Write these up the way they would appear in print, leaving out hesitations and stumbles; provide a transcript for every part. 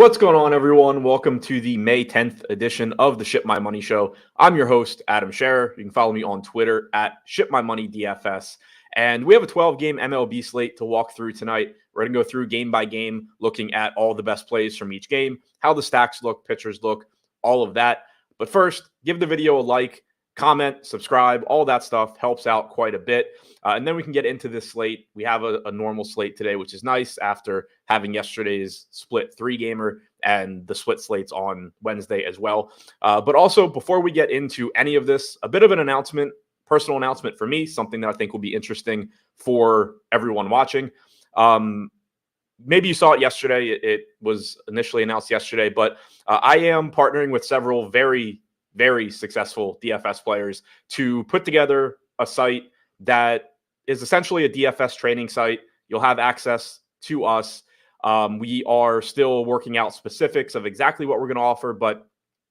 What's going on, everyone? Welcome to the May 10th edition of the Ship My Money Show. I'm your host, Adam Scherer. You can follow me on Twitter at ShipMyMoney DFS. And we have a 12-game MLB slate to walk through tonight. We're going to go through game by game, looking at all the best plays from each game, how the stacks look, pitchers look, all of that. But first, give the video a like, comment, subscribe, all that stuff helps out quite a bit. And then we can get into this slate. We have a normal slate today, which is nice after having yesterday's split 3-gamer and the split slates on Wednesday as well. But also, before we get into any of this, a bit of an announcement, personal announcement for me, something that I think will be interesting for everyone watching. Maybe you saw it yesterday. It was initially announced yesterday, but I am partnering with several very successful DFS players to put together a site that is essentially a DFS training site. You'll have access to us. We are still working out specifics of exactly what we're going to offer, but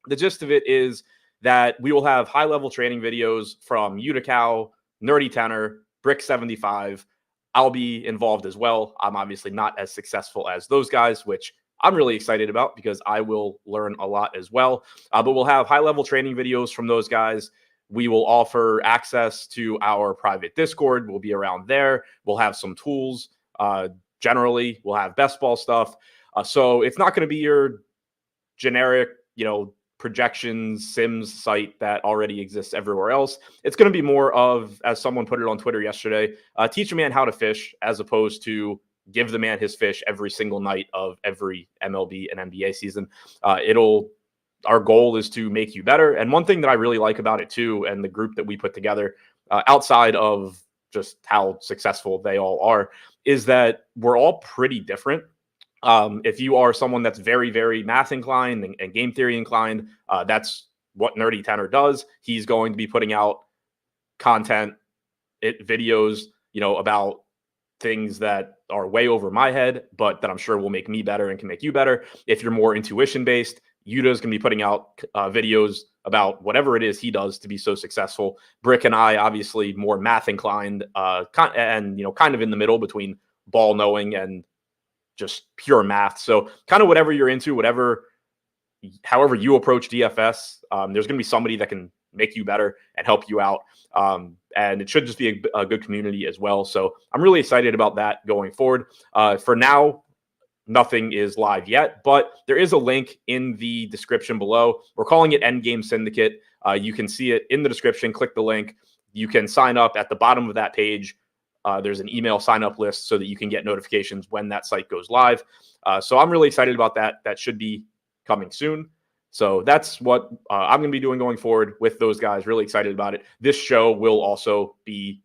the gist of it is that we will have high-level training videos from Uticow, Nerdy Tenor, Brick 75. I'll be involved as well. I'm obviously not as successful as those guys, which I'm really excited about because I will learn a lot as well. But we'll have high-level training videos from those guys. We will offer access to our private Discord. We'll be around there. We'll have some tools. Generally, we'll have best ball stuff. So it's not going to be your generic, projections, sims site that already exists everywhere else. It's going to be more of, as someone put it on Twitter yesterday, teach a man how to fish as opposed to give the man his fish every single night of every MLB and NBA season. Our goal is to make you better. And one thing that I really like about it too, and the group that we put together, outside of just how successful they all are, is that we're all pretty different. If you are someone that's very math inclined and game theory inclined, that's what Nerdy Tenor does. He's going to be putting out content, videos, about things that are way over my head, but that I'm sure will make me better and can make you better. If you're more intuition based, Yuta's going to be putting out videos about whatever it is he does to be so successful. Brick and I, obviously more math inclined, and kind of in the middle between ball knowing and just pure math. So kind of whatever you're into, however you approach DFS, there's going to be somebody that can make you better and help you out. And it should just be a good community as well. So I'm really excited about that going forward. For now, nothing is live yet, but there is a link in the description below. We're calling it Endgame Syndicate. You can see it in the description. Click the link. You can sign up at the bottom of that page. There's an email sign-up list so that you can get notifications when that site goes live. So I'm really excited about that. That should be coming soon. So that's what I'm going to be doing going forward with those guys. Really excited about it. This show will also be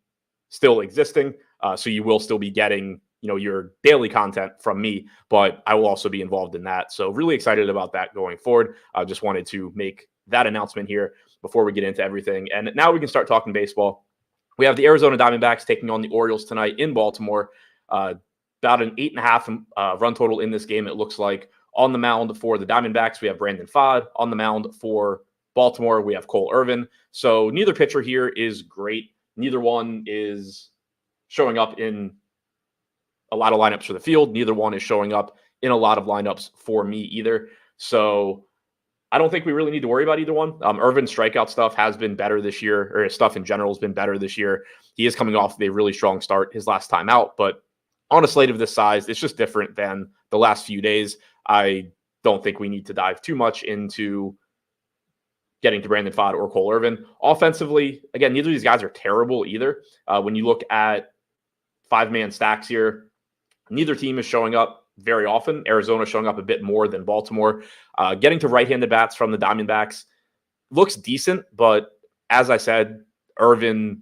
still existing. So you will still be getting your daily content from me, but I will also be involved in that. So really excited about that going forward. I just wanted to make that announcement here before we get into everything. And now we can start talking baseball. We have the Arizona Diamondbacks taking on the Orioles tonight in Baltimore. About an 8.5 run total in this game, it looks like. On the mound for the Diamondbacks, we have Brandon Pfaadt. On the mound for Baltimore, we have Cole Irvin. So neither pitcher here is great. Neither one is showing up in a lot of lineups for the field. Neither one is showing up in a lot of lineups for me either. So I don't think we really need to worry about either one. Irvin's strikeout stuff has been better this year, or his stuff in general has been better this year. He is coming off of a really strong start his last time out, but on a slate of this size, it's just different than the last few days. I don't think we need to dive too much into getting to Brandon Pfaadt or Cole Irvin. Offensively, again, neither of these guys are terrible either. When you look at 5-man stacks here, neither team is showing up very often. Arizona showing up a bit more than Baltimore. Getting to right-handed bats from the Diamondbacks looks decent, but as I said, Irvin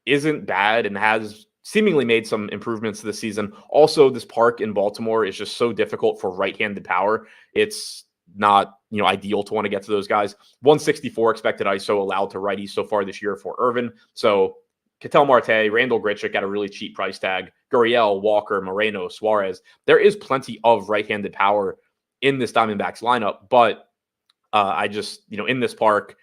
isn't bad and has seemingly made some improvements this season. Also, this park in Baltimore is just so difficult for right-handed power. It's not, ideal to want to get to those guys. 164 expected ISO allowed to righties so far this year for Irvin. So Ketel Marte, Randall Grichuk at a really cheap price tag, Gurriel, Walker, Moreno, Suarez. There is plenty of right-handed power in this Diamondbacks lineup, but I just, in this park,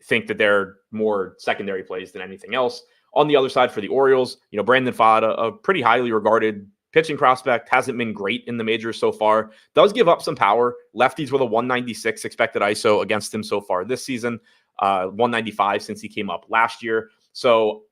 think that they're more secondary plays than anything else. On the other side for the Orioles, Brandon Pfaadt, a pretty highly regarded pitching prospect, hasn't been great in the majors so far, does give up some power. Lefties with a 196 expected ISO against him so far this season, 195 since he came up last year. So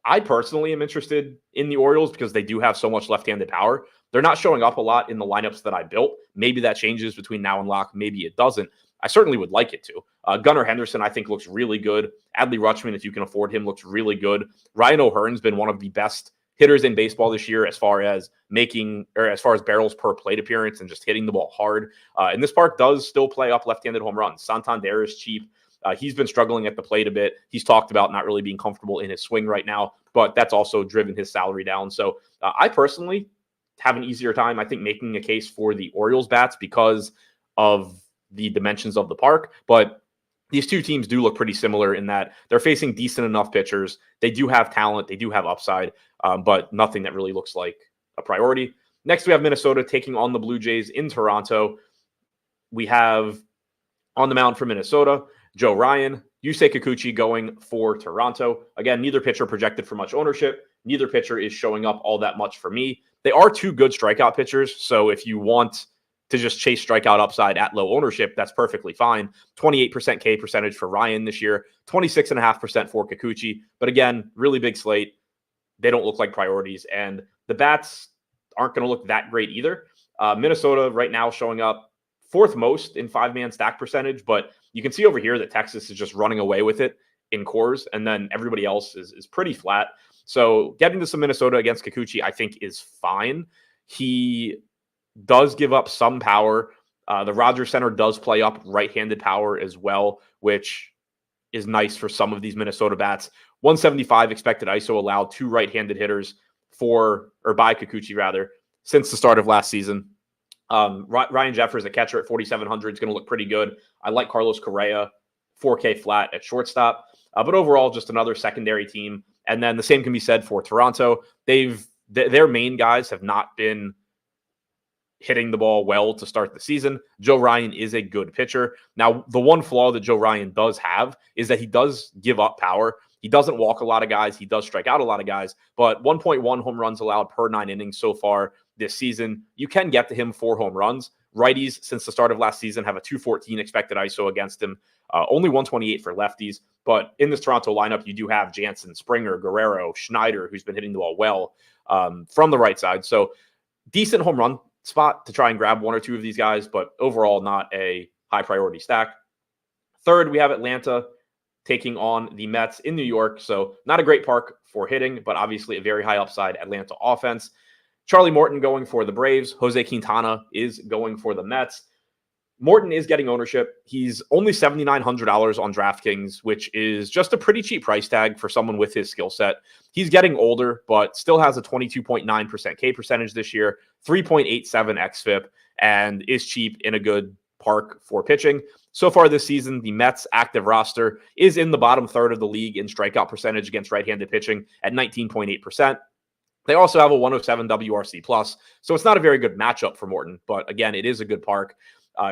I personally am interested in the Orioles because they do have so much left-handed power. They're not showing up a lot in the lineups that I built. Maybe that changes between now and lock. Maybe it doesn't. I certainly would like it to. Gunnar Henderson, I think, looks really good. Adley Rutschman, if you can afford him, looks really good. Ryan O'Hearn's been one of the best hitters in baseball this year as far as barrels per plate appearance and just hitting the ball hard. And this park does still play up left-handed home runs. Santander is cheap. He's been struggling at the plate a bit. He's talked about not really being comfortable in his swing right now, but that's also driven his salary down. So I personally have an easier time, I think, making a case for the Orioles bats because of the dimensions of the park. But these two teams do look pretty similar in that they're facing decent enough pitchers. They do have talent. They do have upside, but nothing that really looks like a priority. Next, we have Minnesota taking on the Blue Jays in Toronto. We have on the mound for Minnesota, Joe Ryan, Yusei Kikuchi going for Toronto. Again, neither pitcher projected for much ownership. Neither pitcher is showing up all that much for me. They are two good strikeout pitchers, so if you want to just chase strikeout upside at low ownership, that's perfectly fine. 28% K percentage for Ryan this year, 26.5% for Kikuchi. But again, really big slate. They don't look like priorities, and the bats aren't going to look that great either. Minnesota right now showing up fourth most in five-man stack percentage, but you can see over here that Texas is just running away with it in Coors, and then everybody else is pretty flat. So getting to some Minnesota against Kikuchi, I think, is fine. He does give up some power. The Rogers Center does play up right-handed power as well, which is nice for some of these Minnesota bats. 175 expected ISO allowed, two right-handed hitters by Kikuchi rather, since the start of last season. Ryan Jeffers, a catcher at 4,700, is going to look pretty good. I like Carlos Correa, 4K flat at shortstop. But overall, just another secondary team. And then the same can be said for Toronto. Their main guys have not been hitting the ball well to start the season. Joe Ryan is a good pitcher. Now, the one flaw that Joe Ryan does have is that he does give up power. He doesn't walk a lot of guys. He does strike out a lot of guys, but 1.1 home runs allowed per 9 innings so far this season. You can get to him 4 home runs. Righties, since the start of last season, have a 214 expected ISO against him. Only 128 for lefties. But in this Toronto lineup, you do have Jansen, Springer, Guerrero, Schneider, who's been hitting the ball well from the right side. So decent home run spot to try and grab one or two of these guys, but overall not a high priority stack. Third, we have Atlanta taking on the Mets in New York. So not a great park for hitting, but obviously a very high upside Atlanta offense. Charlie Morton going for the Braves. Jose Quintana is going for the Mets. Morton is getting ownership. He's only $7,900 on DraftKings, which is just a pretty cheap price tag for someone with his skill set. He's getting older, but still has a 22.9% K percentage this year, 3.87 xFIP, and is cheap in a good park for pitching. So far this season, the Mets active roster is in the bottom third of the league in strikeout percentage against right-handed pitching at 19.8%. They also have a 107 WRC plus, so it's not a very good matchup for Morton, but again, it is a good park.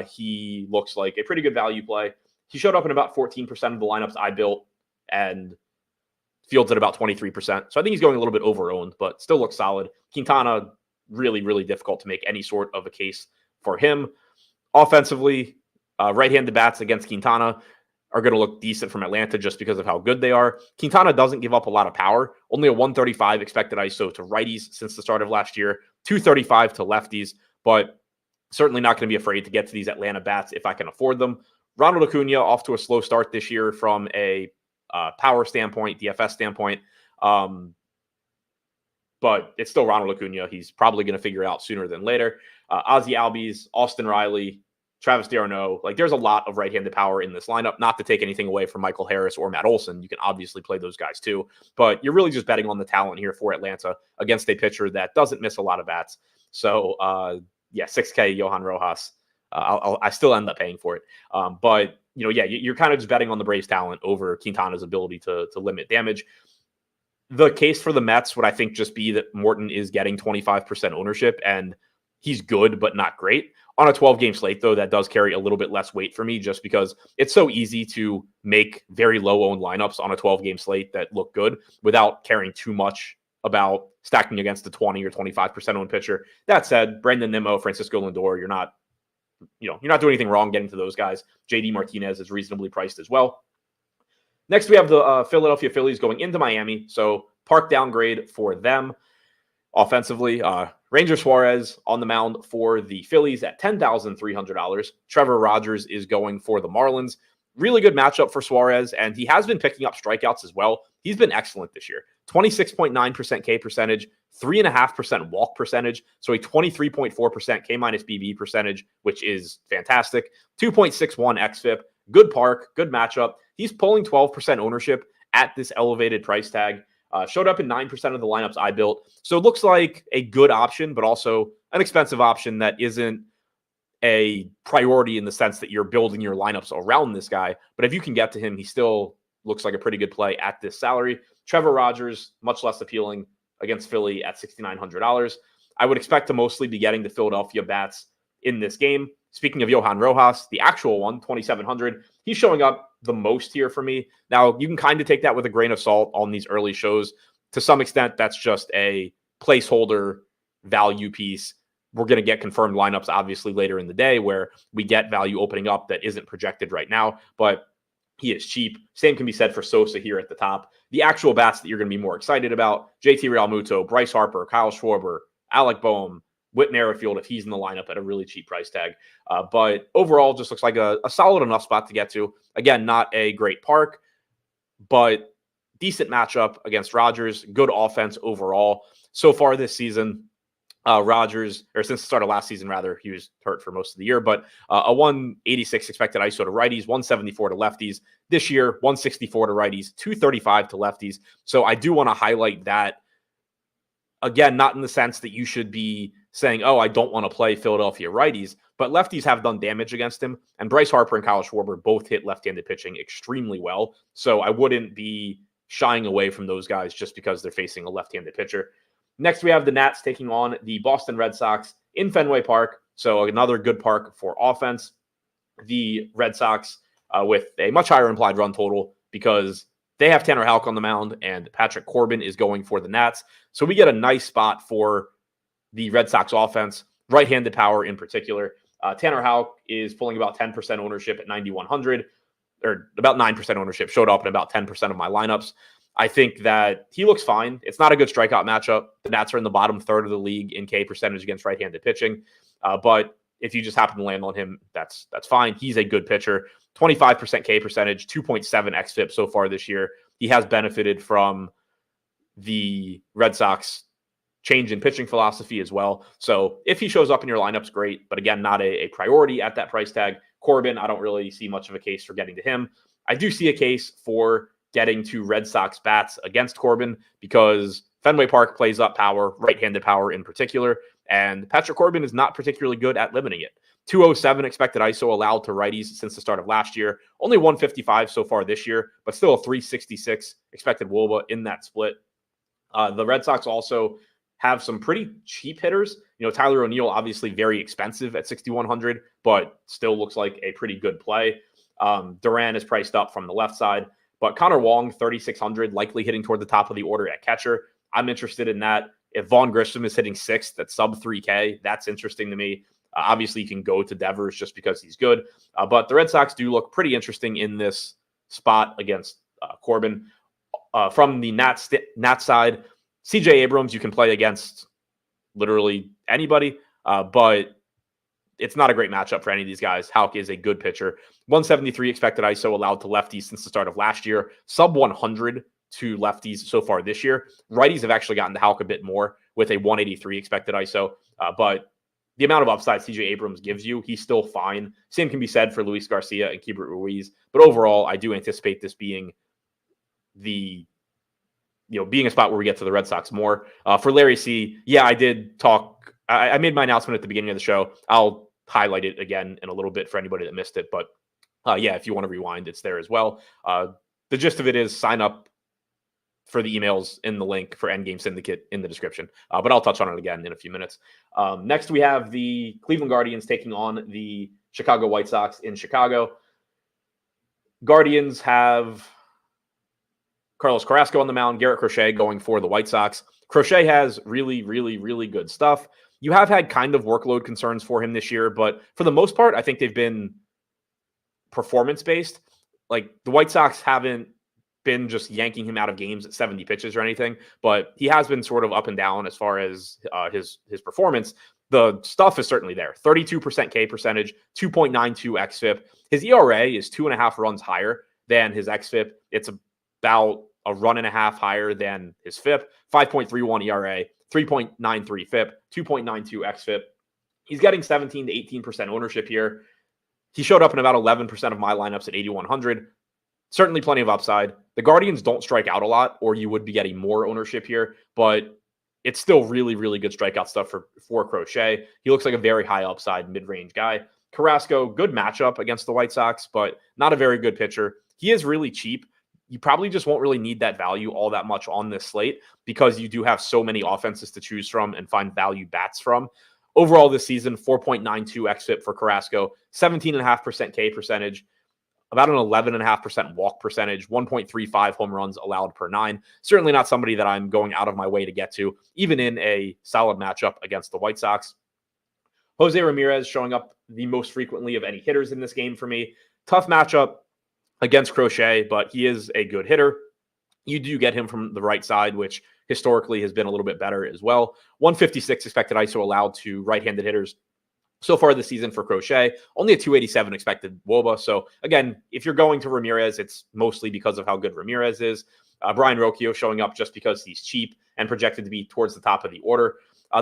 He looks like a pretty good value play. He showed up in about 14% of the lineups I built and fields at about 23%. So I think he's going a little bit over-owned, but still looks solid. Quintana, really, really difficult to make any sort of a case for him. Offensively, right-handed bats against Quintana are going to look decent from Atlanta just because of how good they are. Quintana doesn't give up a lot of power. Only a 135 expected ISO to righties since the start of last year, 235 to lefties, but certainly not going to be afraid to get to these Atlanta bats if I can afford them. Ronald Acuna off to a slow start this year from a power standpoint, DFS standpoint. But it's still Ronald Acuna. He's probably going to figure it out sooner than later. Ozzie Albies, Austin Riley, Travis d'Arnaud. Like, there's a lot of right-handed power in this lineup. Not to take anything away from Michael Harris or Matt Olson. You can obviously play those guys too. But you're really just betting on the talent here for Atlanta against a pitcher that doesn't miss a lot of bats. So, 6K Johan Rojas. I still end up paying for it. But, you're kind of just betting on the Braves' talent over Quintana's ability to limit damage. The case for the Mets would, I think, just be that Morton is getting 25% ownership, and he's good, but not great. On a 12-game slate, though, that does carry a little bit less weight for me just because it's so easy to make very low-owned lineups on a 12-game slate that look good without caring too much about stacking against a 20 or 25% owned pitcher. That said, Brandon Nimmo, Francisco Lindor, you're not doing anything wrong getting to those guys. JD Martinez is reasonably priced as well. Next, we have the Philadelphia Phillies going into Miami. So park downgrade for them offensively. Ranger Suarez on the mound for the Phillies at $10,300. Trevor Rogers is going for the Marlins. Really good matchup for Suarez, and he has been picking up strikeouts as well. He's been excellent this year. 26.9% K percentage, 3.5% walk percentage, so a 23.4% K minus BB percentage, which is fantastic. 2.61 xFIP, good park, good matchup. He's pulling 12% ownership at this elevated price tag. Showed up in 9% of the lineups I built. So it looks like a good option, but also an expensive option that isn't a priority in the sense that you're building your lineups around this guy. But if you can get to him, he still looks like a pretty good play at this salary. Trevor Rogers, much less appealing against Philly at $6,900. I would expect to mostly be getting the Philadelphia bats in this game. Speaking of Johan Rojas, the actual one, $2,700, he's showing up the most here for me. Now, you can kind of take that with a grain of salt on these early shows. To some extent, that's just a placeholder value piece. We're going to get confirmed lineups, obviously, later in the day where we get value opening up that isn't projected right now, but he is cheap. Same can be said for Sosa here at the top. The actual bats that you're going to be more excited about, JT Realmuto, Bryce Harper, Kyle Schwarber, Alec Boehm, Whit Merrifield, if he's in the lineup at a really cheap price tag. But overall, just looks like a solid enough spot to get to. Again, not a great park, but decent matchup against Rogers. Good offense overall. So far this season, Rogers, or since the start of last season, rather, he was hurt for most of the year, but a 186 expected ISO to righties, 174 to lefties. This year, 164 to righties, 235 to lefties. So I do want to highlight that. Again, not in the sense that you should be saying, oh, I don't want to play Philadelphia righties, but lefties have done damage against him. And Bryce Harper and Kyle Schwarber both hit left-handed pitching extremely well. So I wouldn't be shying away from those guys just because they're facing a left-handed pitcher. Next, we have the Nats taking on the Boston Red Sox in Fenway Park. So another good park for offense. The Red Sox with a much higher implied run total because they have Tanner Houck on the mound and Patrick Corbin is going for the Nats. So we get a nice spot for the Red Sox offense, right-handed power in particular. Tanner Houck is pulling about 10% ownership at 9,100, or about 9% ownership, showed up in about 10% of my lineups. I think that he looks fine. It's not a good strikeout matchup. The Nats are in the bottom third of the league in K percentage against right-handed pitching. But if you just happen to land on him, that's fine. He's a good pitcher. 25% K percentage, 2.7 xFIP so far this year. He has benefited from the Red Sox change in pitching philosophy as well. So if he shows up in your lineups, great. But again, not a priority at that price tag. Corbin, I don't really see much of a case for getting to him. I do see a case for getting to Red Sox bats against Corbin because Fenway Park plays up power, right-handed power in particular, and Patrick Corbin is not particularly good at limiting it. 207 expected ISO allowed to righties since the start of last year. Only 155 so far this year, but still a 366 expected WOBA in that split. The Red Sox also have some pretty cheap hitters. You know, Tyler O'Neill, obviously very expensive at 6,100, but still looks like a pretty good play. Duran is priced up from the left side, but Connor Wong, 3,600, likely hitting toward the top of the order at catcher. I'm interested in that. If Vaughn Grissom is hitting sixth at sub 3K, that's interesting to me. Obviously, you can go to Devers just because he's good, but the Red Sox do look pretty interesting in this spot against Corbin. From the Nats side, CJ Abrams, you can play against literally anybody, but it's not a great matchup for any of these guys. Houck is a good pitcher. 173 expected ISO allowed to lefties since the start of last year. Sub 100 to lefties so far this year. Righties have actually gotten to Houck a bit more with a 183 expected ISO, but the amount of upside CJ Abrams gives you, he's still fine. Same can be said for Luis Garcia and Keibert Ruiz, but overall, I do anticipate this being being a spot where we get to the Red Sox more. For Larry C, yeah, I did talk. I made my announcement at the beginning of the show. I'll highlight it again in a little bit for anybody that missed it. But yeah, if you want to rewind, it's there as well. The gist of it is sign up for the emails in the link for Endgame Syndicate in the description. But I'll touch on it again in a few minutes. Next, we have the Cleveland Guardians taking on the Chicago White Sox in Chicago. Guardians have Carlos Carrasco on the mound, Garrett Crochet going for the White Sox. Crochet has really, really, really good stuff. You have had kind of workload concerns for him this year, but for the most part, I think they've been performance-based. Like, the White Sox haven't been just yanking him out of games at 70 pitches or anything, but he has been sort of up and down as far as his performance. The stuff is certainly there. 32% K percentage, 2.92 xFIP. His ERA is 2.5 runs higher than his xFIP. It's about a run and a half higher than his FIP. 5.31 ERA, 3.93 FIP, 2.92 xFIP. He's getting 17 to 18% ownership here. He showed up in about 11% of my lineups at 8,100. Certainly plenty of upside. The Guardians don't strike out a lot, or you would be getting more ownership here, but it's still really, really good strikeout stuff for Crochet. He looks like a very high upside mid-range guy. Carrasco, good matchup against the White Sox, but not a very good pitcher. He is really cheap. You probably just won't really need that value all that much on this slate because you do have so many offenses to choose from and find value bats from. Overall this season, 4.92 xFIP for Carrasco, 17.5% K percentage, about an 11.5% walk percentage, 1.35 home runs allowed per 9. Certainly not somebody that I'm going out of my way to get to, even in a solid matchup against the White Sox. Jose Ramirez showing up the most frequently of any hitters in this game for me. Tough matchup against Crochet, but he is a good hitter. You do get him from the right side, which historically has been a little bit better as well. 156 expected ISO allowed to right-handed hitters so far this season for Crochet. Only a 287 expected WOBA. So again, if you're going to Ramirez, it's mostly because of how good Ramirez is. Brian Rocchio showing up just because he's cheap and projected to be towards the top of the order.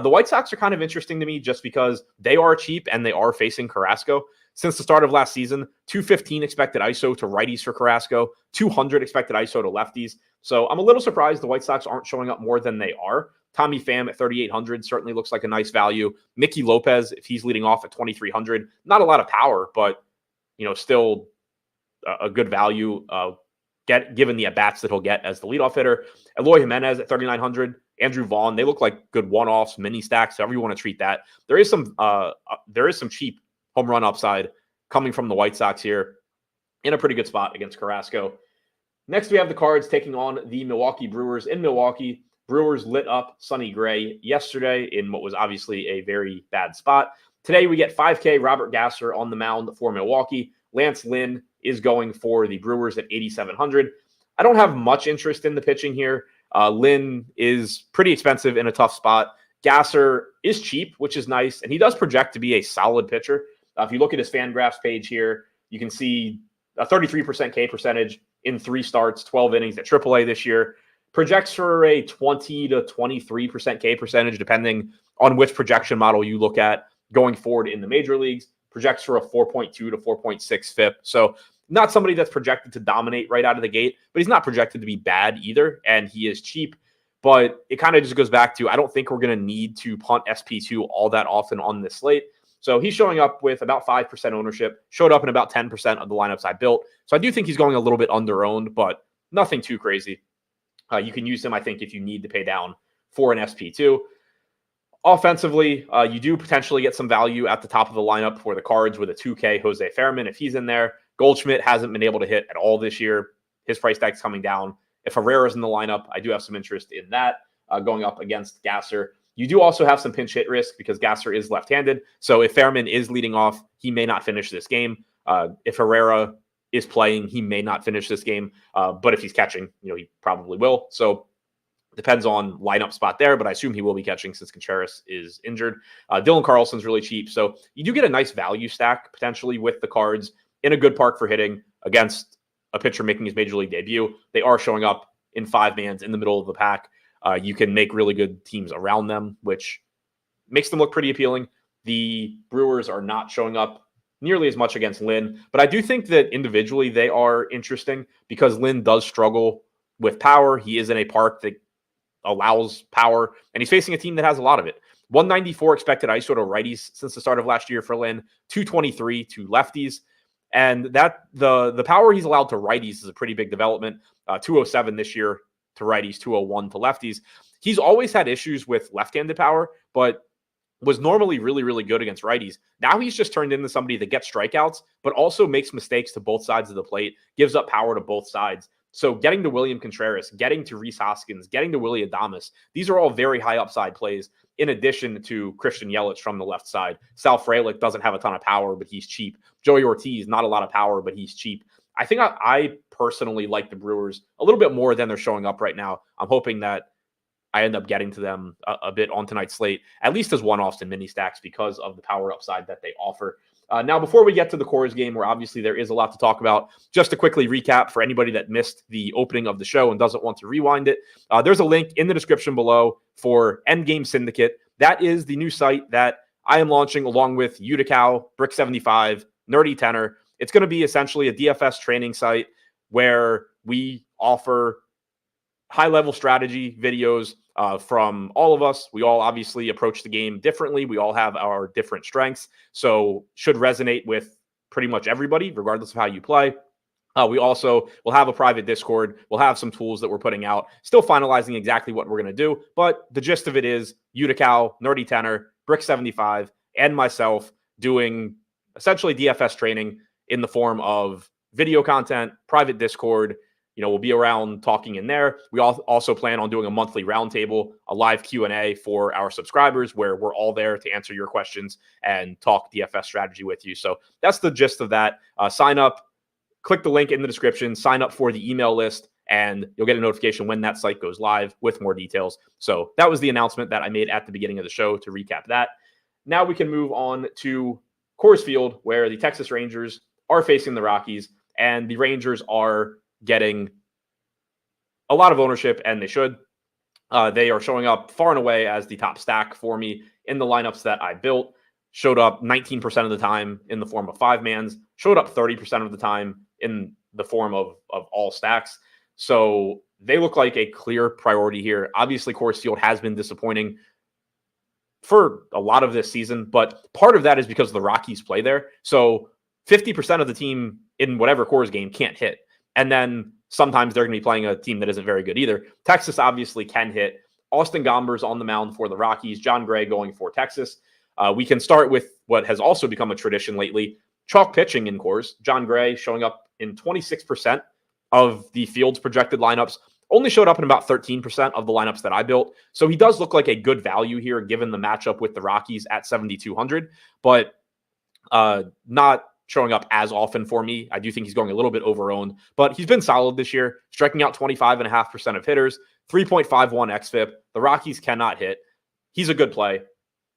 The White Sox are kind of interesting to me just because they are cheap and they are facing Carrasco. Since the start of last season, 215 expected ISO to righties for Carrasco, 200 expected ISO to lefties. So I'm a little surprised the White Sox aren't showing up more than they are. Tommy Pham at 3,800 certainly looks like a nice value. Mickey Lopez, if he's leading off at 2,300, not a lot of power, but still a good value. Given the at-bats that he'll get as the leadoff hitter. Eloy Jimenez at 3,900. Andrew Vaughn, they look like good one-offs, mini stacks, however you want to treat that. There is some cheap home run upside coming from the White Sox here in a pretty good spot against Carrasco. Next, we have the Cards taking on the Milwaukee Brewers in Milwaukee. Brewers lit up Sonny Gray yesterday in what was obviously a very bad spot. Today, we get 5K Robert Gasser on the mound for Milwaukee. Lance Lynn is going for the Brewers at 8,700. I don't have much interest in the pitching here. Lynn is pretty expensive in a tough spot. Gasser is cheap, which is nice, and he does project to be a solid pitcher. If you look at his FanGraphs page here, you can see a 33% K percentage in 3 starts, 12 innings at AAA this year. Projects for a 20 to 23% K percentage, depending on which projection model you look at going forward in the major leagues. Projects for a 4.2 to 4.6 FIP. So not somebody that's projected to dominate right out of the gate, but he's not projected to be bad either, and he is cheap. But it kind of just goes back to, I don't think we're going to need to punt SP2 all that often on this slate. So he's showing up with about 5% ownership, showed up in about 10% of the lineups I built. So I do think he's going a little bit under-owned, but nothing too crazy. You can use him, I think, if you need to pay down for an SP2. Offensively, you do potentially get some value at the top of the lineup for the Cards with a 2K Jose Fairman if he's in there. Goldschmidt hasn't been able to hit at all this year. His price tag's coming down. If Herrera's in the lineup, I do have some interest in that going up against Gasser. You do also have some pinch hit risk because Gasser is left-handed. So if Fairman is leading off, he may not finish this game. If Herrera is playing, he may not finish this game. But if he's catching, he probably will. So depends on lineup spot there, but I assume he will be catching since Contreras is injured. Dylan Carlson's really cheap. So you do get a nice value stack potentially with the Cards in a good park for hitting against a pitcher making his major league debut. They are showing up in 5-mans in the middle of the pack. You can make really good teams around them, which makes them look pretty appealing. The Brewers are not showing up nearly as much against Lynn, but I do think that individually they are interesting because Lynn does struggle with power. He is in a park that allows power, and he's facing a team that has a lot of it. 194 expected ISO to righties since the start of last year for Lynn, 223 to lefties. And that the power he's allowed to righties is a pretty big development. 207 this year to righties, 201 to lefties. He's always had issues with left-handed power, but was normally really, really good against righties. Now he's just turned into somebody that gets strikeouts, but also makes mistakes to both sides of the plate, gives up power to both sides. So getting to William Contreras, getting to Rhys Hoskins, getting to Willy Adames, these are all very high upside plays in addition to Christian Yelich from the left side. Sal Frelick doesn't have a ton of power, but he's cheap. Joey Ortiz, not a lot of power, but he's cheap. I think I personally like the Brewers a little bit more than they're showing up right now. I'm hoping that I end up getting to them a bit on tonight's slate, at least as one-offs and mini stacks because of the power upside that they offer. Now, before we get to the Coors game, where obviously there is a lot to talk about, just to quickly recap for anybody that missed the opening of the show and doesn't want to rewind it, there's a link in the description below for Endgame Syndicate. That is the new site that I am launching along with Uticow, Brick75, Nerdy Tenor. It's going to be essentially a DFS training site where we offer high-level strategy videos from all of us. We all obviously approach the game differently. We all have our different strengths, so should resonate with pretty much everybody, regardless of how you play. We also will have a private Discord. We'll have some tools that we're putting out, still finalizing exactly what we're going to do. But the gist of it is Uticow, Nerdy Tenor, Brick75, and myself doing essentially DFS training in the form of video content, private Discord. We'll be around talking in there. We also plan on doing a monthly roundtable, a live Q&A for our subscribers where we're all there to answer your questions and talk DFS strategy with you. So that's the gist of that. Sign up, click the link in the description, sign up for the email list, and you'll get a notification when that site goes live with more details. So that was the announcement that I made at the beginning of the show to recap that. Now we can move on to Coors Field, where the Texas Rangers are facing the Rockies, and the Rangers are getting a lot of ownership, and they should. They are showing up far and away as the top stack for me in the lineups that I built. Showed up 19% of the time in the form of 5-mans, showed up 30% of the time in the form of all stacks. So they look like a clear priority here. Obviously, Coors Field has been disappointing for a lot of this season, but part of that is because the Rockies play there. So 50% of the team in whatever Coors game can't hit. And then sometimes they're going to be playing a team that isn't very good either. Texas obviously can hit. Austin Gomber's on the mound for the Rockies. John Gray going for Texas. We can start with what has also become a tradition lately, chalk pitching in Coors. John Gray showing up in 26% of the field's projected lineups, only showed up in about 13% of the lineups that I built. So he does look like a good value here given the matchup with the Rockies at 7,200, but not showing up as often for me. I do think he's going a little bit over-owned, but he's been solid this year, striking out 25.5% of hitters, 3.51 xFIP. The Rockies cannot hit. He's a good play.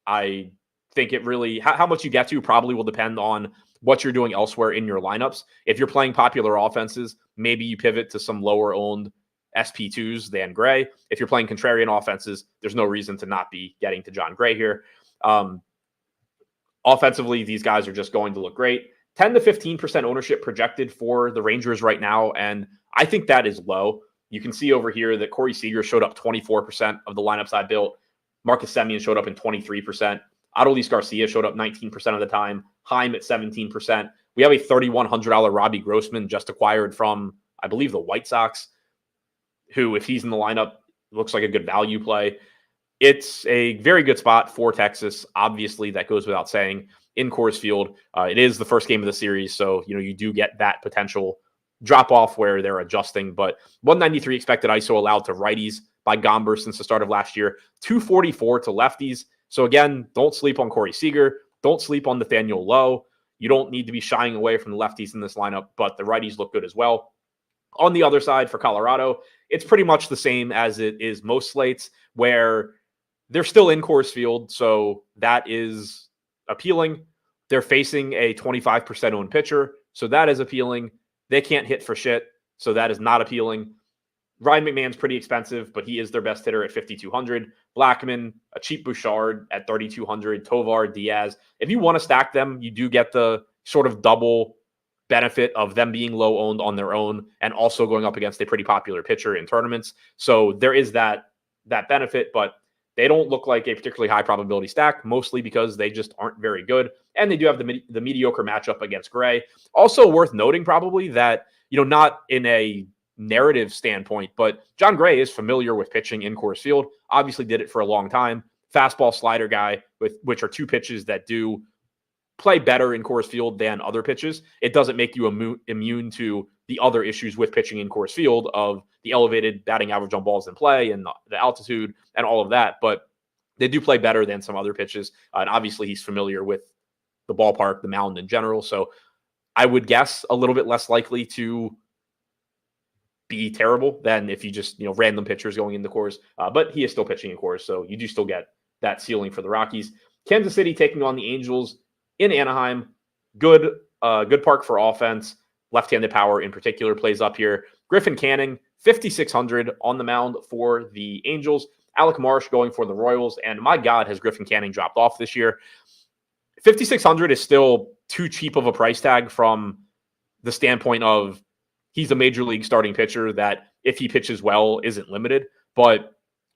I think it really, how much you get to probably will depend on what you're doing elsewhere in your lineups. If you're playing popular offenses, maybe you pivot to some lower-owned SP2s than Gray. If you're playing contrarian offenses, there's no reason to not be getting to John Gray here. Offensively, these guys are just going to look great. 10 to 15% ownership projected for the Rangers right now, and I think that is low. You can see over here that Corey Seager showed up 24% of the lineups I built. Marcus Semien showed up in 23%. Adolis Garcia showed up 19% of the time. Heim at 17%. We have a $3,100 Robbie Grossman just acquired from, I believe, the White Sox, who, if he's in the lineup, looks like a good value play. It's a very good spot for Texas. Obviously, that goes without saying. In Coors Field, it is the first game of the series, so you do get that potential drop off where they're adjusting. But 193 expected ISO allowed to righties by Gomber since the start of last year, 244 to lefties. So again, don't sleep on Corey Seager, don't sleep on Nathaniel Lowe. You don't need to be shying away from the lefties in this lineup, but the righties look good as well. On the other side for Colorado, it's pretty much the same as it is most slates, where they're still in Coors Field, so that is appealing. They're facing a 25% owned pitcher, so that is appealing. They can't hit for shit, so that is not appealing. Ryan McMahon's pretty expensive, but he is their best hitter at 5,200. Blackman, a cheap Bouchard at 3,200. Tovar, Diaz. If you want to stack them, you do get the sort of double benefit of them being low owned on their own and also going up against a pretty popular pitcher in tournaments. So there is that benefit, but they don't look like a particularly high probability stack, mostly because they just aren't very good. And they do have the mediocre matchup against Gray. Also worth noting probably that, not in a narrative standpoint, but John Gray is familiar with pitching in Coors Field, obviously did it for a long time. Fastball slider guy, which are two pitches that do play better in Coors Field than other pitches, it doesn't make you immune to the other issues with pitching in Coors Field of the elevated batting average on balls in play and the altitude and all of that. But they do play better than some other pitches. And obviously he's familiar with the ballpark, the mound in general. So I would guess a little bit less likely to be terrible than if you just, random pitchers going into Coors. But he is still pitching in Coors, so you do still get that ceiling for the Rockies. Kansas City taking on the Angels in Anaheim. Good park for offense. Left-handed power in particular plays up here. Griffin Canning, 5,600 on the mound for the Angels. Alec Marsh going for the Royals. And my God, has Griffin Canning dropped off this year. 5,600 is still too cheap of a price tag from the standpoint of he's a major league starting pitcher that if he pitches well isn't limited, but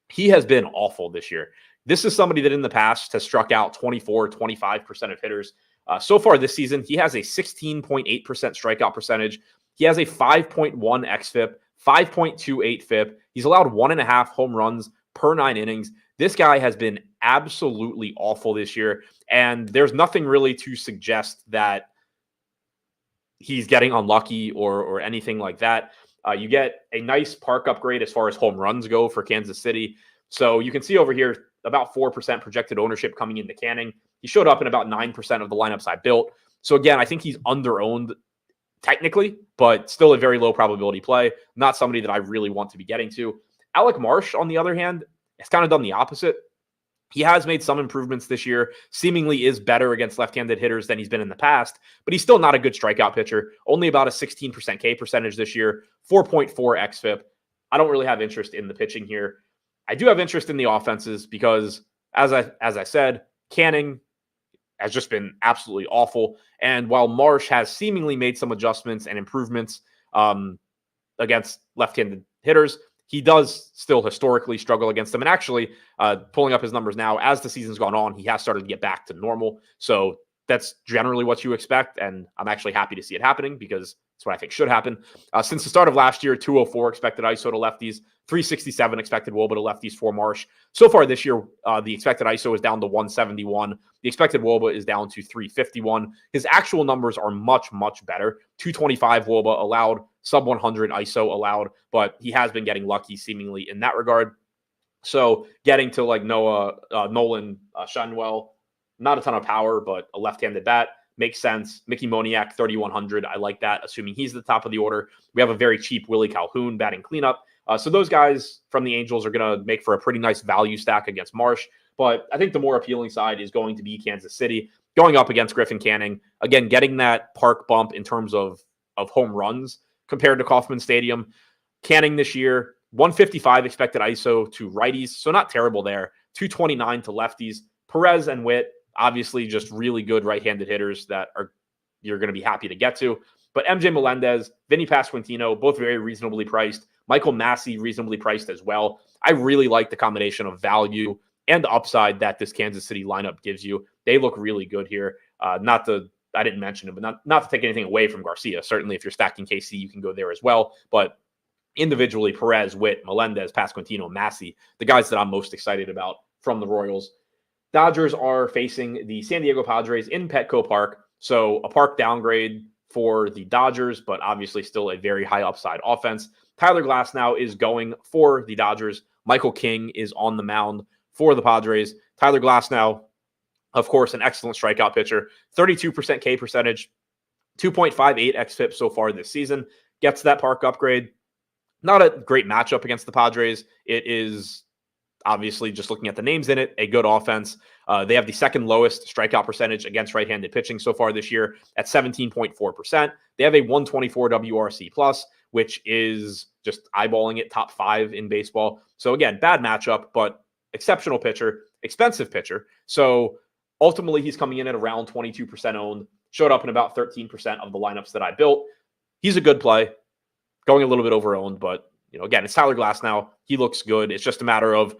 he has been awful this year. This is somebody that in the past has struck out 24, 25% of hitters. So far this season, he has a 16.8% strikeout percentage. He has a 5.1 xFIP, 5.28 FIP. He's allowed 1.5 home runs per 9 innings. This guy has been absolutely awful this year, and there's nothing really to suggest that he's getting unlucky or anything like that. You get a nice park upgrade as far as home runs go for Kansas City. So you can see over here about 4% projected ownership coming into Canning. He showed up in about 9% of the lineups I built. So again, I think he's under-owned technically, but still a very low probability play. Not somebody that I really want to be getting to. Alec Marsh, on the other hand, has kind of done the opposite. He has made some improvements this year, seemingly is better against left-handed hitters than he's been in the past, but he's still not a good strikeout pitcher. Only about a 16% K percentage this year, 4.4 xFIP. I don't really have interest in the pitching here. I do have interest in the offenses because, as I said, Canning has just been absolutely awful. And while Marsh has seemingly made some adjustments and improvements against left-handed hitters, he does still historically struggle against them. And actually, pulling up his numbers now, as the season's gone on, he has started to get back to normal. So that's generally what you expect. And I'm actually happy to see it happening because that's what I think should happen. Since the start of last year, 204 expected ISO to lefties, 367 expected WOBA to lefties for Marsh. So far this year, the expected ISO is down to 171. The expected WOBA is down to 351. His actual numbers are much, much better. 225 WOBA allowed, sub 100 ISO allowed, but he has been getting lucky seemingly in that regard. So getting to like Nolan Shanwell, not a ton of power, but a left-handed bat makes sense. Mickey Moniak, 3,100. I like that, assuming he's the top of the order. We have a very cheap Willie Calhoun batting cleanup. So those guys from the Angels are going to make for a pretty nice value stack against Marsh. But I think the more appealing side is going to be Kansas City, going up against Griffin Canning. Again, getting that park bump in terms of home runs compared to Kauffman Stadium. Canning this year, 155 expected ISO to righties, so not terrible there. 229 to lefties. Perez and Witt, obviously just really good right-handed hitters that you're going to be happy to get to. But MJ Melendez, Vinny Pasquantino, both very reasonably priced. Michael Massey, reasonably priced as well. I really like the combination of value and upside that this Kansas City lineup gives you. They look really good here. I didn't mention it, but not to take anything away from Garcia. Certainly, if you're stacking KC, you can go there as well. But individually, Perez, Witt, Melendez, Pasquantino, Massey, the guys that I'm most excited about from the Royals. Dodgers are facing the San Diego Padres in Petco Park. So a park downgrade for the Dodgers, but obviously still a very high upside offense. Tyler Glasnow is going for the Dodgers. Michael King is on the mound for the Padres. Tyler Glasnow, of course, an excellent strikeout pitcher. 32% K percentage, 2.58 xFIP so far this season. Gets that park upgrade. Not a great matchup against the Padres. It is obviously, just looking at the names in it, a good offense. They have the second lowest strikeout percentage against right-handed pitching so far this year at 17.4%. They have a 124 WRC plus, which is just eyeballing it top 5 in baseball. So again, bad matchup, but exceptional pitcher, expensive pitcher. So ultimately, he's coming in at around 22% owned. Showed up in about 13% of the lineups that I built. He's a good play, going a little bit over owned, but again, it's Tyler Glasnow. He looks good. It's just a matter of,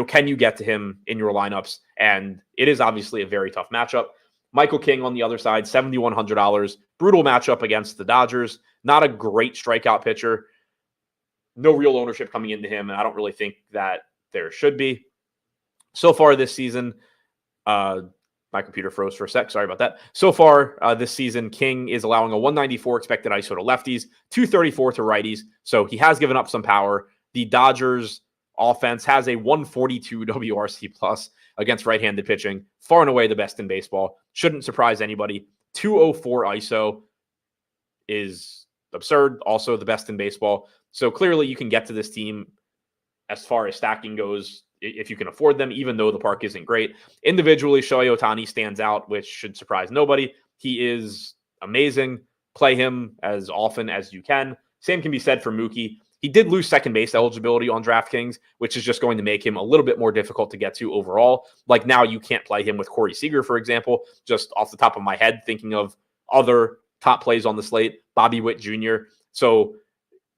can you get to him in your lineups? And it is obviously a very tough matchup. Michael King on the other side, $7,100. Brutal matchup against the Dodgers. Not a great strikeout pitcher. No real ownership coming into him, and I don't really think that there should be. So far this season, My computer froze for a sec. Sorry about that. So far this season, King is allowing a 194 expected ISO to lefties, 234 to righties. So he has given up some power. The Dodgers offense has a 142 WRC plus against right-handed pitching, far and away the best in baseball. Shouldn't surprise anybody. 204 ISO is absurd, also the best in baseball. So clearly you can get to this team as far as stacking goes if you can afford them, even though the park isn't great. Individually, Shohei Ohtani stands out, which should surprise nobody. He is amazing. Play him as often as you can. Same can be said for Mookie. He did lose second base eligibility on DraftKings, which is just going to make him a little bit more difficult to get to overall. Like now you can't play him with Corey Seager, for example, just off the top of my head, thinking of other top plays on the slate, Bobby Witt Jr. So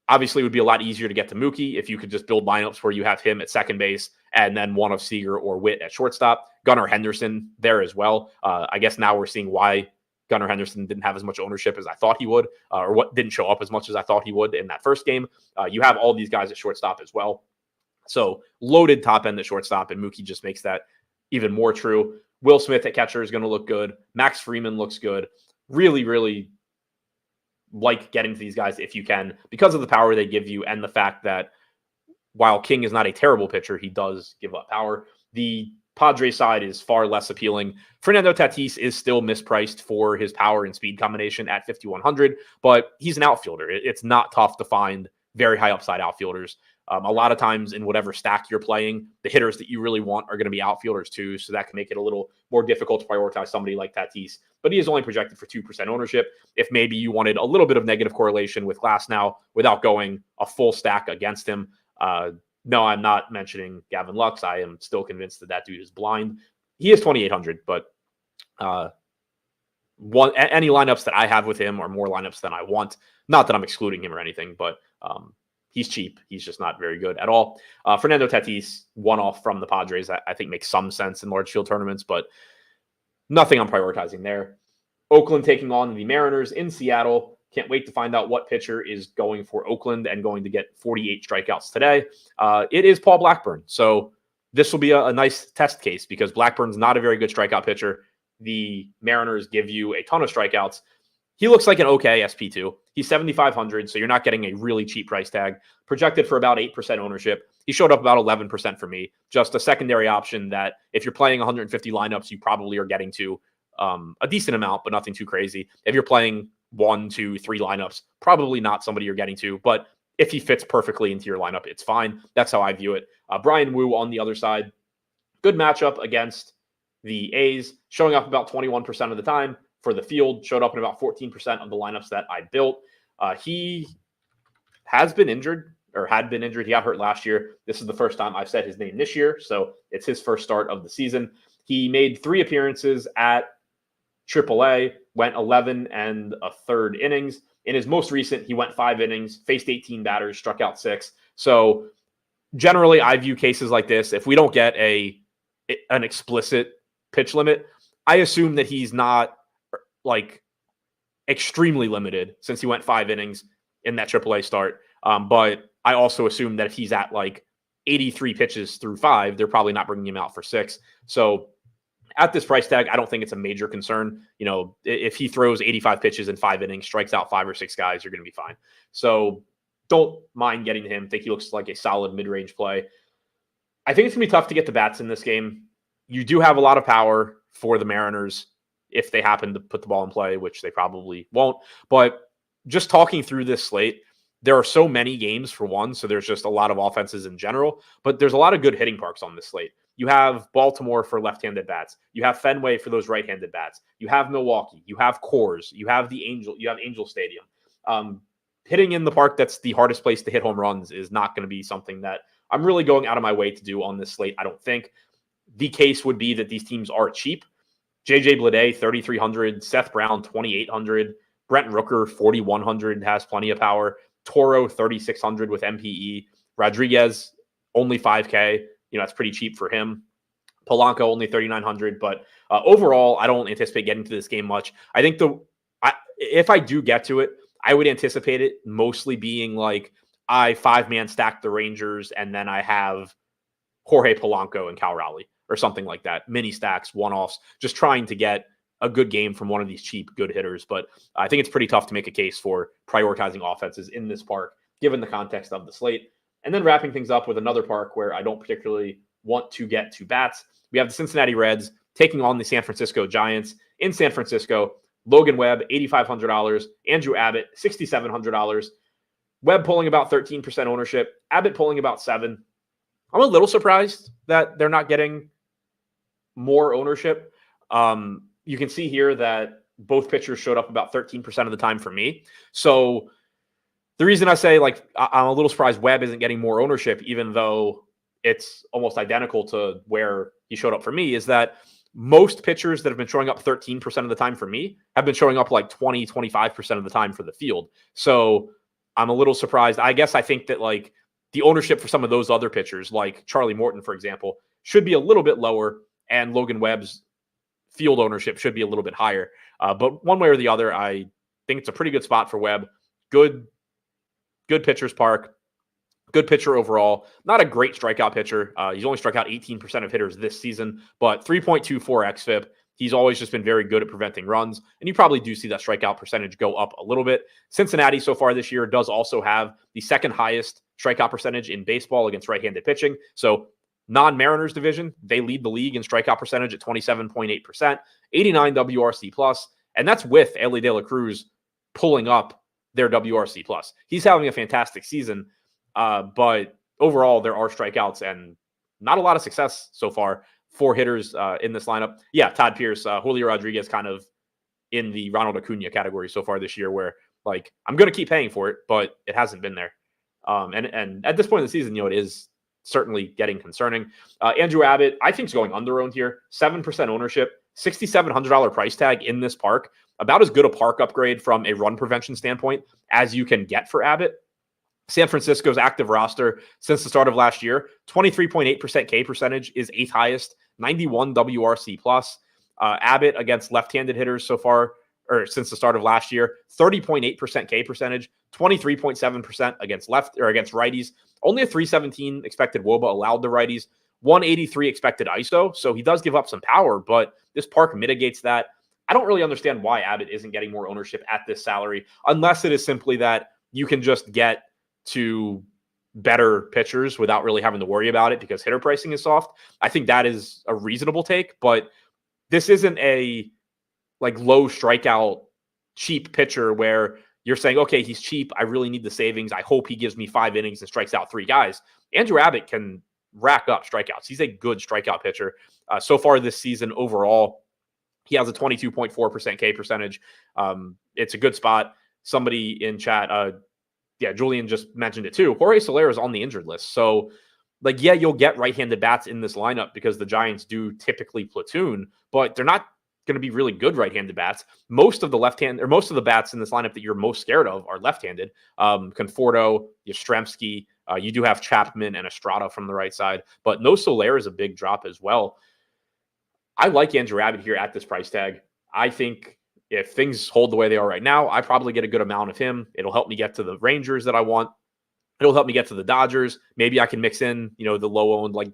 obviously it would be a lot easier to get to Mookie if you could just build lineups where you have him at second base and then one of Seager or Witt at shortstop. Gunnar Henderson there as well. I guess now we're seeing why Gunnar Henderson didn't have as much ownership as I thought he would, or what didn't show up as much as I thought he would in that first game. You have all these guys at shortstop as well. So loaded top end at shortstop, and Mookie just makes that even more true. Will Smith at catcher is going to look good. Max Freeman looks good. Really, really like getting to these guys if you can, because of the power they give you and the fact that while King is not a terrible pitcher, he does give up power. The Padres side is far less appealing. Fernando Tatis is still mispriced for his power and speed combination at 5,100, but he's an outfielder. It's not tough to find very high upside outfielders. A lot of times in whatever stack you're playing, the hitters that you really want are going to be outfielders too, so that can make it a little more difficult to prioritize somebody like Tatis. But he is only projected for 2% ownership. If maybe you wanted a little bit of negative correlation with Glasnow without going a full stack against him, no, I'm not mentioning Gavin Lux. I am still convinced that that dude is blind. He is 2,800, but any lineups that I have with him are more lineups than I want. Not that I'm excluding him or anything, but he's cheap. He's just not very good at all. Fernando Tatis, one-off from the Padres, I think makes some sense in large field tournaments, but nothing I'm prioritizing there. Oakland taking on the Mariners in Seattle. Can't wait to find out what pitcher is going for Oakland and going to get 48 strikeouts today. It is Paul Blackburn. So this will be a nice test case because Blackburn's not a very good strikeout pitcher. The Mariners give you a ton of strikeouts. He looks like an okay SP2. He's 7,500, so you're not getting a really cheap price tag. Projected for about 8% ownership. He showed up about 11% for me. Just a secondary option that if you're playing 150 lineups, you probably are getting to a decent amount, but nothing too crazy. If you're playing 1, 2, 3 lineups, probably not somebody you're getting to, but if he fits perfectly into your lineup, it's fine. That's how I view it. Brian Wu on the other side. Good matchup against the A's, showing up about 21% of the time for the field, showed up in about 14% of the lineups that I built. He has been injured or had been injured. He got hurt last year. This is the first time I've said his name this year, so it's his first start of the season. He made 3 appearances at AAA, went 11 and a third innings. In his most recent, he went 5 innings, faced 18 batters, struck out 6. So generally, I view cases like this. If we don't get an explicit pitch limit, I assume that he's not like extremely limited since he went 5 innings in that AAA start. But I also assume that if he's at like 83 pitches through 5, they're probably not bringing him out for 6. So at this price tag, I don't think it's a major concern. You know, if he throws 85 pitches in 5 innings, strikes out 5 or 6 guys, you're going to be fine. So don't mind getting to him. I think he looks like a solid mid-range play. I think it's going to be tough to get the bats in this game. You do have a lot of power for the Mariners if they happen to put the ball in play, which they probably won't. But just talking through this slate, there are so many games for one, so there's just a lot of offenses in general, but there's a lot of good hitting parks on this slate. You have Baltimore for left-handed bats. You have Fenway for those right-handed bats. You have Milwaukee. You have Coors. You have Angel Stadium. Hitting in the park that's the hardest place to hit home runs is not going to be something that I'm really going out of my way to do on this slate, I don't think. The case would be that these teams are cheap. JJ Bleday, 3,300. Seth Brown, 2,800. Brent Rooker, 4,100, has plenty of power. Toro, 3,600 with MPE. Rodriguez, only 5K. You know, that's pretty cheap for him. Polanco, only 3,900. But overall, I don't anticipate getting to this game much. I think if I do get to it, I would anticipate it mostly being like I 5-man stack the Rangers and then I have Jorge Polanco and Cal Raleigh. or something like that. Mini stacks, one-offs, just trying to get a good game from one of these cheap, good hitters. But I think it's pretty tough to make a case for prioritizing offenses in this park, given the context of the slate. And then wrapping things up with another park where I don't particularly want to get to bats. We have the Cincinnati Reds taking on the San Francisco Giants in San Francisco. Logan Webb, $8,500. Andrew Abbott, $6,700. Webb pulling about 13% ownership. Abbott pulling about 7%. I'm a little surprised that they're not getting more ownership. You can see here that both pitchers showed up about 13% of the time for me. So the reason I say, like, I'm a little surprised Webb isn't getting more ownership, even though it's almost identical to where he showed up for me, is that most pitchers that have been showing up 13% of the time for me have been showing up like 20, 25% of the time for the field. So I'm a little surprised. I guess I think that, like, the ownership for some of those other pitchers, like Charlie Morton, for example, should be a little bit lower, and Logan Webb's field ownership should be a little bit higher. But one way or the other, I think it's a pretty good spot for Webb. Good pitcher's park. Good pitcher overall. Not a great strikeout pitcher. He's only struck out 18% of hitters this season, but 3.24 xFIP. He's always just been very good at preventing runs, and you probably do see that strikeout percentage go up a little bit. Cincinnati so far this year does also have the second highest strikeout percentage in baseball against right-handed pitching. So non-Mariners division, they lead the league in strikeout percentage at 27.8%, 89 WRC plus, and that's with Elly De La Cruz pulling up their WRC plus. He's having a fantastic season, but overall there are strikeouts and not a lot of success so far for hitters in this lineup. Yeah, Todd Pierce, Julio Rodriguez kind of in the Ronald Acuna category so far this year, where, like, I'm going to keep paying for it, but it hasn't been there. And at this point in the season, it is certainly getting concerning. Andrew Abbott, I think, is going under-owned here. 7% ownership, $6,700 price tag in this park. About as good a park upgrade from a run prevention standpoint as you can get for Abbott. San Francisco's active roster since the start of last year, 23.8% K percentage is 8th highest, 91 WRC plus. Abbott against left-handed hitters so far, or since the start of last year, 30.8% K percentage, 23.7% against righties. Only a 317 expected WOBA allowed to righties, 183 expected ISO. So he does give up some power, but this park mitigates that. I don't really understand why Abbott isn't getting more ownership at this salary, unless it is simply that you can just get to better pitchers without really having to worry about it because hitter pricing is soft. I think that is a reasonable take, but this isn't a low strikeout, cheap pitcher where you're saying, okay, he's cheap. I really need the savings. I hope he gives me 5 innings and strikes out 3 guys. Andrew Abbott can rack up strikeouts. He's a good strikeout pitcher. So far this season overall, he has a 22.4% K percentage. It's a good spot. Somebody in chat, Julian just mentioned it too. Jorge Soler is on the injured list. So, you'll get right-handed bats in this lineup because the Giants do typically platoon, but they're not going to be really good right-handed bats. Most of the bats in this lineup that you're most scared of are left-handed. Conforto, Yastrzemski, you do have Chapman and Estrada from the right side, but no Soler is a big drop as well. I like Andrew Abbott here at this price tag. I think if things hold the way they are right now, I probably get a good amount of him. It'll help me get to the Rangers that I want. It'll help me get to the Dodgers. Maybe I can mix in, the low-owned like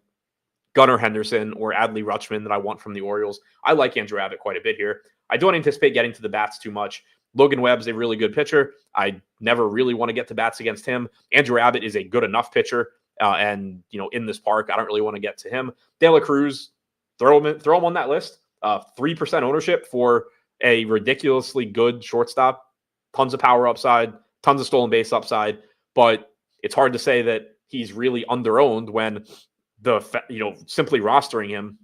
Gunnar Henderson or Adley Rutschman that I want from the Orioles. I like Andrew Abbott quite a bit here. I don't anticipate getting to the bats too much. Logan Webb's a really good pitcher. I never really want to get to bats against him. Andrew Abbott is a good enough pitcher. And in this park, I don't really want to get to him. De La Cruz, throw him on that list. 3% ownership for a ridiculously good shortstop. Tons of power upside, tons of stolen base upside. But it's hard to say that he's really under-owned when simply rostering him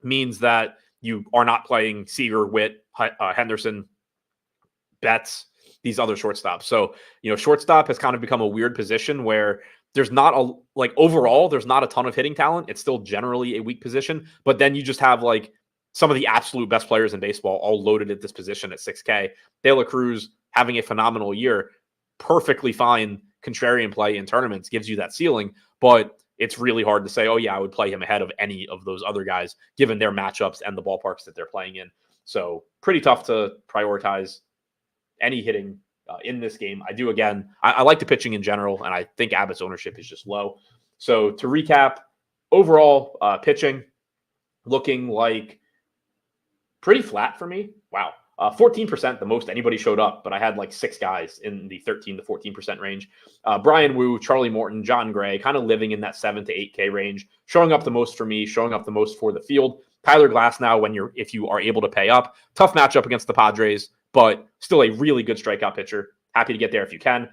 means that you are not playing Seager, Witt, Henderson, Betts, these other shortstops. So, shortstop has kind of become a weird position where there's not overall, there's not a ton of hitting talent. It's still generally a weak position, but then you just have some of the absolute best players in baseball all loaded at this position at 6K. De La Cruz having a phenomenal year, perfectly fine contrarian play in tournaments, gives you that ceiling, but it's really hard to say, oh yeah, I would play him ahead of any of those other guys, given their matchups and the ballparks that they're playing in. So pretty tough to prioritize any hitting in this game. I like the pitching in general, and I think Abbott's ownership is just low. So to recap, overall pitching, looking like pretty flat for me. Wow. 14%, the most anybody showed up, but I had like 6 guys in the 13 to 14% range. Brian Wu, Charlie Morton, John Gray, kind of living in that 7 to 8K range, showing up the most for me, showing up the most for the field. Tyler Glasnow, if you are able to pay up, tough matchup against the Padres, but still a really good strikeout pitcher. Happy to get there if you can.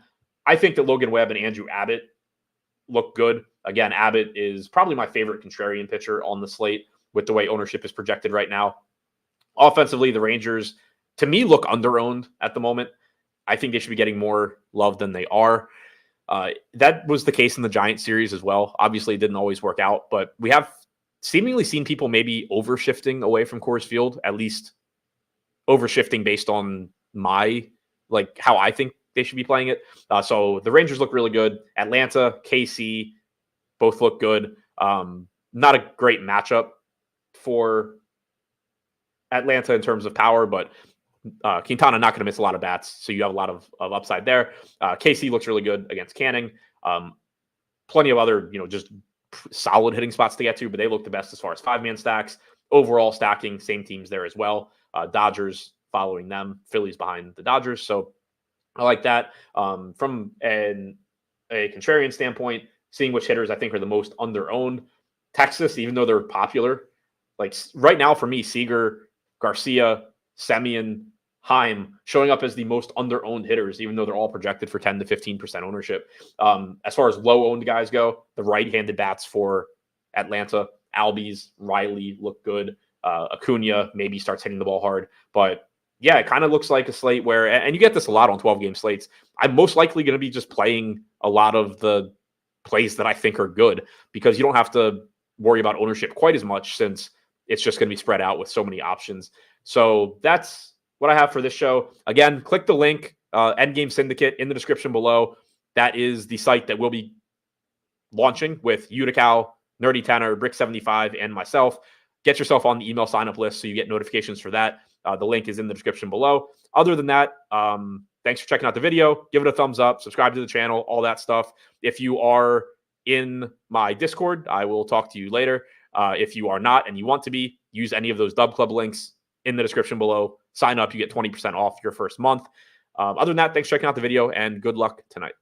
I think that Logan Webb and Andrew Abbott look good. Again, Abbott is probably my favorite contrarian pitcher on the slate with the way ownership is projected right now. Offensively, the Rangers, to me, look underowned at the moment. I think they should be getting more love than they are. That was the case in the Giants series as well. Obviously, it didn't always work out, but we have seemingly seen people maybe overshifting away from Coors Field, at least overshifting based on how I think they should be playing it. So the Rangers look really good. Atlanta, KC, both look good. Not a great matchup for Atlanta in terms of power, but Quintana not going to miss a lot of bats, so you have a lot of upside there. KC looks really good against Canning. Plenty of other, just solid hitting spots to get to, but they look the best as far as 5-man stacks. Overall stacking, same teams there as well. Dodgers following them, Phillies behind the Dodgers. So I like that. From a contrarian standpoint, seeing which hitters I think are the most underowned. Texas, even though they're popular, like right now for me, Seager, Garcia, Semien, Heim showing up as the most underowned hitters, even though they're all projected for 10 to 15% ownership. As far as low-owned guys go, the right-handed bats for Atlanta, Albies, Riley look good. Acuna maybe starts hitting the ball hard. But yeah, it kind of looks like a slate where, and you get this a lot on 12-game slates, I'm most likely going to be just playing a lot of the plays that I think are good because you don't have to worry about ownership quite as much since it's just going to be spread out with so many options. So that's what I have for this show. Again, click the link, Endgame Syndicate, in the description below. That is the site that will be launching with Utical, Nerdy Tanner, Brick75, and myself. Get yourself on the email sign-up list so you get notifications for that. The link is in the description below. Other than that, thanks for checking out the video. Give it a thumbs up, subscribe to the channel, all that stuff. If you are in my Discord, I will talk to you later. If you are not and you want to be, use any of those Dub Club links in the description below. Sign up, you get 20% off your first month. Other than that, thanks for checking out the video and good luck tonight.